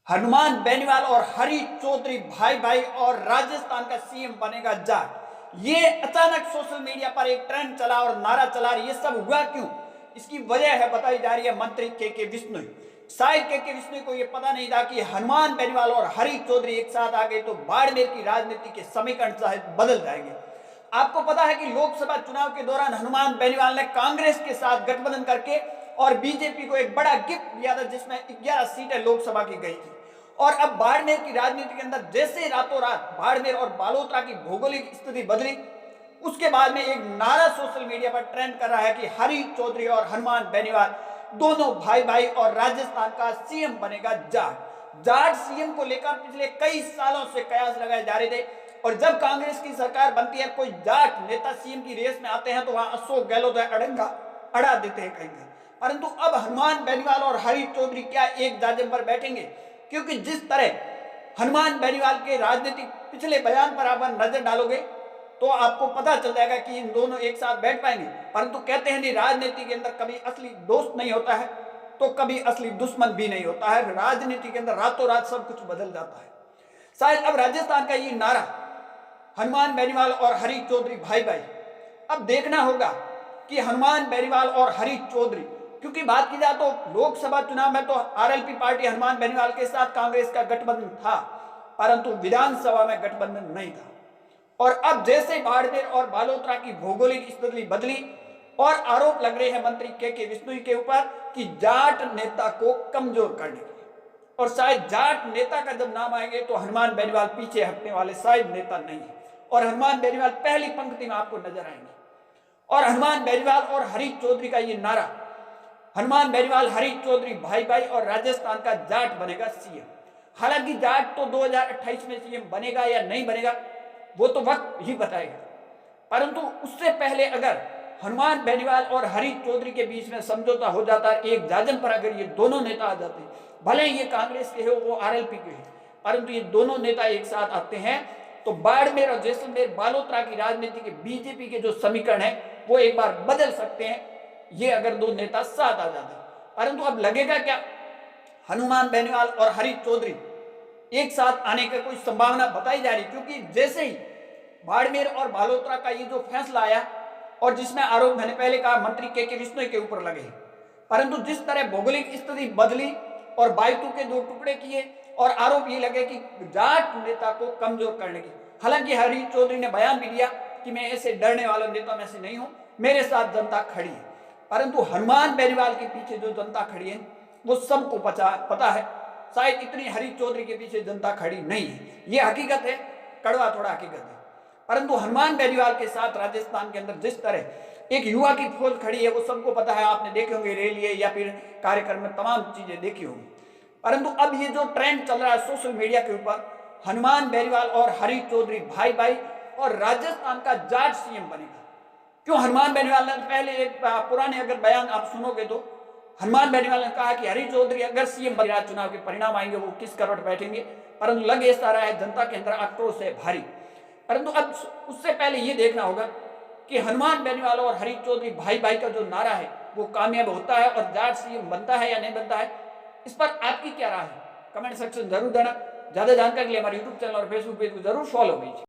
हनुमान बेनीवाल और हरी चौधरी भाई भाई और राजस्थान का सीएम बनेगा जाट। ये अचानक सोशल मीडिया पर एक ट्रेंड चला और नारा चला। ये सब हुआ क्यों? इसकी वजह है बताई जा रही है मंत्री के विश्नोई। शायद के विश्नोई को यह पता नहीं था कि हनुमान बेनीवाल और हरी चौधरी एक साथ आ गए तो बाड़मेर की राजनीति के समीकरण शायद बदल जाएंगे। आपको पता है कि लोकसभा चुनाव के दौरान हनुमान बेनीवाल ने कांग्रेस के साथ गठबंधन करके और बीजेपी को एक बड़ा गिफ्ट दिया था जिसमें 11 सीटें लोकसभा की गई थी। और अब बाड़मेर की राजनीति के अंदर जैसे रातों रात बाड़मेर और बालोतरा की भौगोलिक स्थिति बदली, उसके बाद में एक नारा सोशल मीडिया पर ट्रेंड कर रहा है कि हरी चौधरी और हनुमान बेनीवाल दोनों भाई भाई और राजस्थान का सीएम बनेगा जाट। जाट सीएम को लेकर पिछले कई सालों से कयास लगाए जा रहे थे और जब कांग्रेस की सरकार बनती है, कोई जाट नेता सीएम की रेस में आते हैं तो वहां अशोक गहलोत अड़ंगा अड़ा देते हैं कहीं। परंतु अब हनुमान बेनीवाल और हरी चौधरी क्या एक जाजिम पर बैठेंगे? क्योंकि जिस तरह हनुमान बेनीवाल के राजनीतिक पिछले बयान पर आप नजर डालोगे तो आपको पता चल जाएगा कि इन दोनों एक साथ बैठ पाएंगे। परंतु कहते हैं नहीं, राजनीति के अंदर कभी असली दोस्त नहीं होता है तो कभी असली दुश्मन भी नहीं होता है। राजनीति के अंदर रातों रात सब कुछ बदल जाता है। शायद अब राजस्थान का ये नारा हनुमान बेनीवाल और हरी चौधरी भाई भाई, अब देखना होगा कि हनुमान बेनीवाल और हरी चौधरी, क्योंकि बात की जाए तो लोकसभा चुनाव में तो आरएलपी पार्टी हनुमान बेनीवाल के साथ कांग्रेस का गठबंधन था, परंतु विधानसभा में गठबंधन नहीं था। और अब जैसे बाड़मेर और बालोतरा की भौगोलिक स्थिति बदली और आरोप लग रहे हैं मंत्री के विश्नोई के ऊपर कि जाट नेता को कमजोर करने के, और शायद जाट नेता का जब नाम आएंगे तो हनुमान बेनीवाल पीछे हटने वाले शायद नेता नहीं है और हनुमान बेनीवाल पहली पंक्ति में आपको नजर आएंगे। और हनुमान बेनीवाल और हरी चौधरी का ये नारा, हनुमान बेनीवाल हरी चौधरी भाई भाई और राजस्थान का जाट बनेगा सीएम। हालांकि जाट तो 2028 में सीएम बनेगा या नहीं बनेगा वो तो वक्त ही बताएगा, परंतु उससे पहले अगर हनुमान बेनीवाल और हरी चौधरी के बीच में समझौता हो जाता है, एक जाजम पर अगर ये दोनों नेता आ जाते, भले ये कांग्रेस के हो वो आरएलपी के हो, परंतु ये दोनों नेता एक साथ आते हैं तो बाड़मेर और जैसलमेर बालोतरा की राजनीति के बीजेपी के जो समीकरण है वो एक बार बदल सकते हैं, ये अगर दो नेता साथ आ जाते। परंतु अब लगेगा क्या हनुमान बेनीवाल और हरी चौधरी एक साथ आने की कोई संभावना बताई जा रही? क्योंकि जैसे ही बाड़मेर और बालोतरा का ये जो फैसला आया और जिसमें आरोप मैंने पहले कहा मंत्री के विश्नोई के ऊपर लगे, परंतु जिस तरह भौगोलिक स्थिति बदली और बायतू के दो टुकड़े किए और आरोप ये लगे कि जाट नेता को कमजोर करने की। हालांकि हरी चौधरी ने बयान भी दिया कि मैं ऐसे डरने वाले नेता में से नहीं हूं, मेरे साथ जनता खड़ी है। परंतु हनुमान बेनीवाल के पीछे जो जनता खड़ी है वो सबको पता है, शायद इतनी हरी चौधरी के पीछे जनता खड़ी नहीं है। ये हकीकत है, कड़वा थोड़ा हकीकत है। परंतु हनुमान बेनीवाल के साथ राजस्थान के अंदर जिस तरह एक युवा की फौज खड़ी है वो सबको पता है, आपने देखे होंगे रैली या फिर कार्यक्रम में तमाम चीजें देखी होंगी। परंतु अब ये जो ट्रेंड चल रहा है सोशल मीडिया के ऊपर, हनुमान बेनीवाल और हरी चौधरी भाई भाई और राजस्थान का जाट सीएम बनेगा। क्यों? हनुमान बेनीवाल ने पहले एक पुराने अगर बयान आप सुनोगे तो हनुमान बेनीवाल ने कहा कि हरी चौधरी अगर सीएम बने, चुनाव के परिणाम आएंगे वो किस करवट बैठेंगे, परंतु लग ऐसा रहा है जनता के अंदर आक्रोश है भारी। परंतु अब उससे पहले ये देखना होगा कि हनुमान बेनीवाल और हरी चौधरी भाई भाई का जो नारा है वो कामयाब होता है और जाट सीएम बनता है या नहीं बनता है, इस पर आपकी क्या राय है? कमेंट सेक्शन जरूर देना। ज्यादा जानकारी के लिए हमारे यूट्यूब चैनल और फेसबुक पेज को जरूर फॉलो कीजिए।